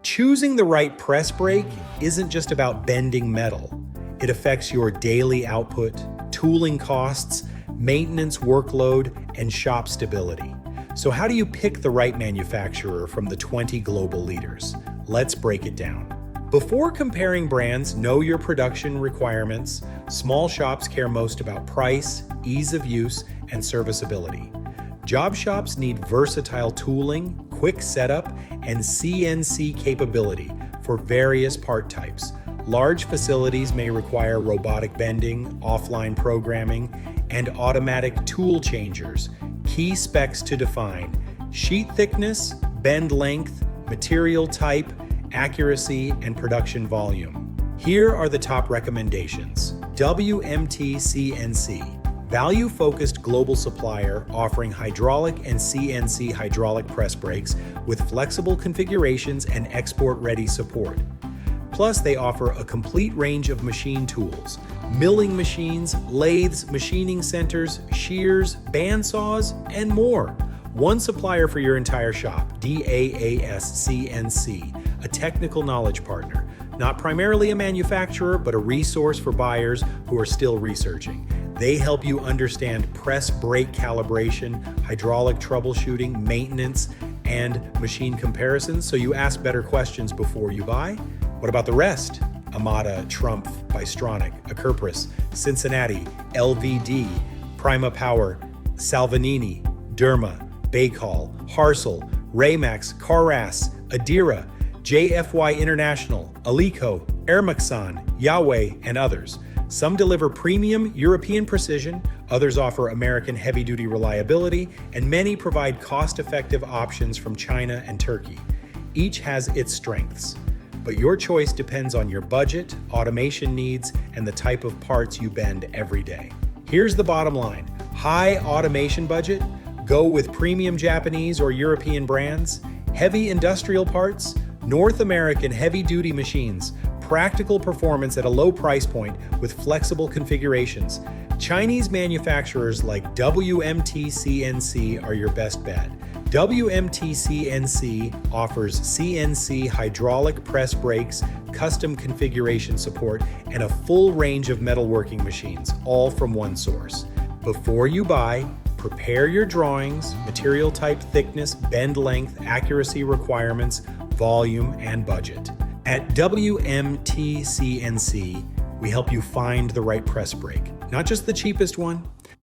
Choosing the right press brake isn't just about bending metal. It affects your daily output, tooling costs, maintenance workload, and shop stability. So how do you pick the right manufacturer from the 20 global leaders? Let's break it down. Before comparing brands, know your production requirements. Small shops care most about price, ease of use, and serviceability. Job shops need versatile tooling, quick setup, and CNC capability for various part types. Large facilities may require robotic bending, offline programming, and automatic tool changers. Key specs to define: sheet thickness, bend length, material type, accuracy, and production volume. Here are the top recommendations. WMTCNC, value-focused global supplier offering hydraulic and CNC hydraulic press brakes with flexible configurations and export-ready support. Plus, they offer a complete range of machine tools: milling machines, lathes, machining centers, shears, bandsaws, and more. One supplier for your entire shop, DAASCNC, a technical knowledge partner. Not primarily a manufacturer, but a resource for buyers who are still researching. They help you understand press brake calibration, hydraulic troubleshooting, maintenance, and machine comparisons, so you ask better questions before you buy. What about the rest? Amada, TRUMPF, Bystronic, Acurpris, Cincinnati, LVD, Prima Power, Salvanini, Derma, Baycall, Harsel, Raymax, Carras, Adira, JFY International, Alico, Ermaxon, Yahweh, and others. Some deliver premium European precision, others offer American heavy-duty reliability, and many provide cost-effective options from China and Turkey. Each has its strengths, but your choice depends on your budget, automation needs, and the type of parts you bend every day. Here's the bottom line: high automation budget? Go with premium Japanese or European brands. Heavy industrial parts? North American heavy-duty machines. Practical performance at a low price point with flexible configurations. Chinese manufacturers like WMTCNC are your best bet. WMTCNC offers CNC hydraulic press brakes, custom configuration support, and a full range of metalworking machines, all from one source. Before you buy, prepare your drawings, material type, thickness, bend length, accuracy requirements, volume, and budget. At WMTCNC, we help you find the right press brake, not just the cheapest one,